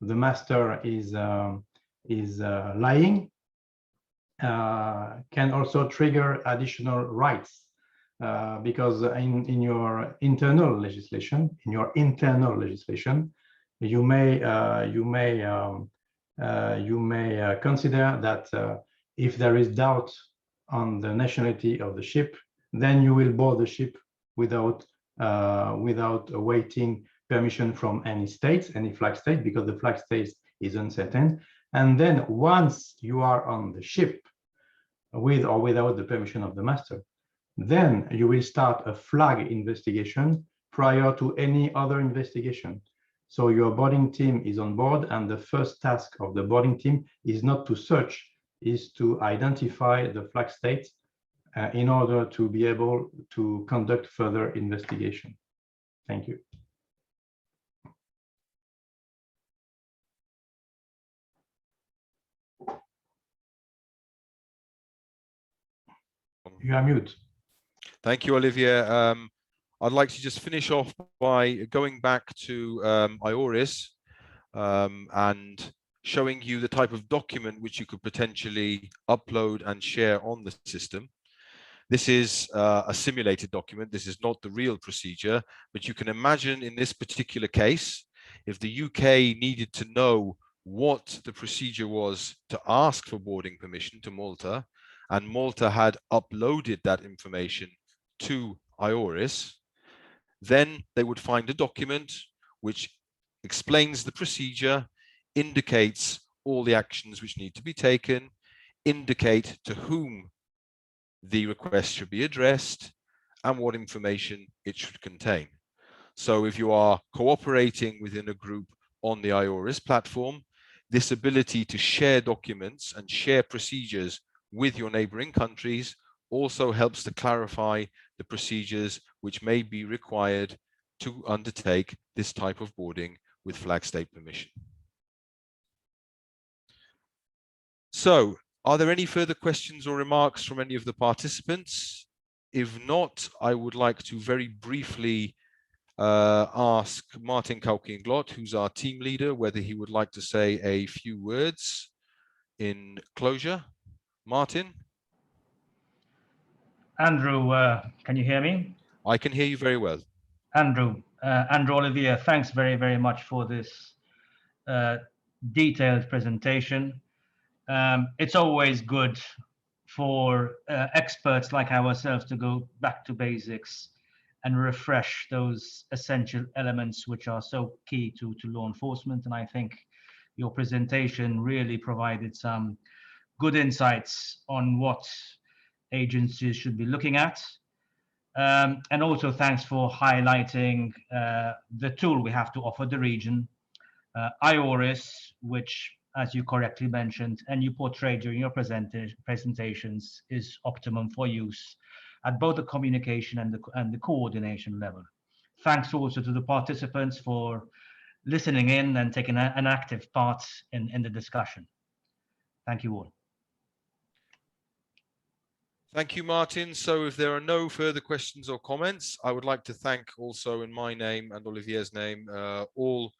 the master is lying, can also trigger additional rights, because in your internal legislation, you may consider that if there is doubt on the nationality of the ship, then you will board the ship without awaiting permission from any flag state, because the flag state is uncertain. And then once you are on the ship, with or without the permission of the master, then you will start a flag investigation prior to any other investigation. So your boarding team is on board, and the first task of the boarding team is not to search, is to identify the flag state in order to be able to conduct further investigation. Thank you. You are mute. Thank you, Olivier. I'd like to just finish off by going back to IORIS and showing you the type of document which you could potentially upload and share on the system. This is a simulated document. This is not the real procedure, but you can imagine in this particular case, if the UK needed to know what the procedure was to ask for boarding permission to Malta, and Malta had uploaded that information to IORIS, then they would find a document which explains the procedure, indicates all the actions which need to be taken, indicate to whom the request should be addressed, and what information it should contain. So if you are cooperating within a group on the IORIS platform, this ability to share documents and share procedures with your neighboring countries also helps to clarify the procedures which may be required to undertake this type of boarding with flag state permission. So, are there any further questions or remarks from any of the participants? If not, I would like to very briefly ask Martin Kaukienglot, who's our team leader, whether he would like to say a few words in closure. Martin? Andrew, can you hear me? I can hear you very well. Andrew Olivier, thanks very, very much for this detailed presentation. It's always good for experts like ourselves to go back to basics and refresh those essential elements which are so key to law enforcement. And I think your presentation really provided some good insights on what agencies should be looking at. And also thanks for highlighting the tool we have to offer the region, IORIS, which, as you correctly mentioned and you portrayed during your presentations, is optimum for use at both the communication and the coordination level. Thanks also to the participants for listening in and taking an active part in the discussion. Thank you all. Thank you, Martin. So if there are no further questions or comments, I would like to thank also in my name and Olivier's name, all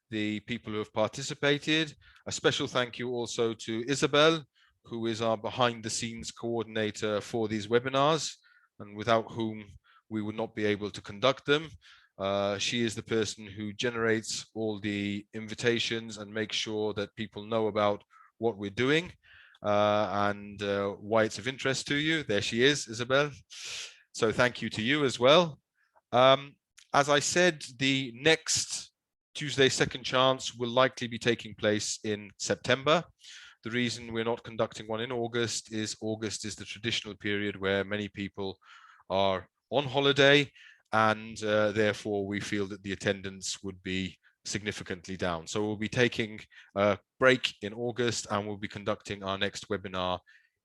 the people who have participated. A special thank you also to Isabel, who is our behind the scenes coordinator for these webinars, and without whom we would not be able to conduct them. She is the person who generates all the invitations and makes sure that people know about what we're doing. And why it's of interest to you. There she is, Isabel. So thank you to you as well. As I said, the next Tuesday Second Chance will likely be taking place in September. The reason we're not conducting one in August is the traditional period where many people are on holiday, and therefore we feel that the attendance would be significantly down. So we'll be taking a break in August and we'll be conducting our next webinar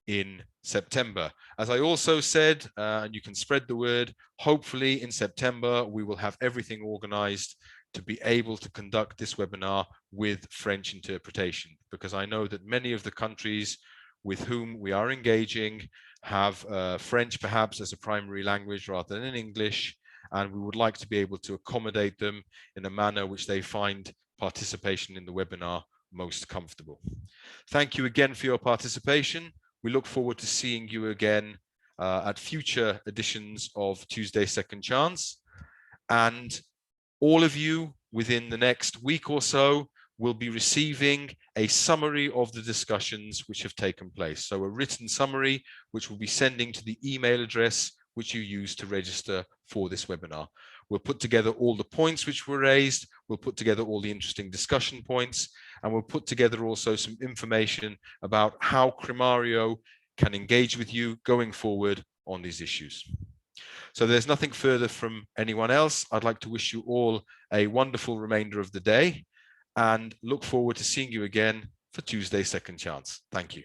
in September. As I also said, and you can spread the word, hopefully in September we will have everything organized to be able to conduct this webinar with French interpretation, because I know that many of the countries with whom we are engaging have French perhaps as a primary language rather than English, and we would like to be able to accommodate them in a manner which they find participation in the webinar most comfortable. Thank you again for your participation. We look forward to seeing you again at future editions of Tuesday Second Chance. And all of you within the next week or so will be receiving a summary of the discussions which have taken place. So a written summary, which we'll be sending to the email address which you use to register for this webinar. We'll put together all the points which were raised, we'll put together all the interesting discussion points, and we'll put together also some information about how Crimario can engage with you going forward on these issues. So there's nothing further from anyone else. I'd like to wish you all a wonderful remainder of the day and look forward to seeing you again for Tuesday Second Chance. Thank you.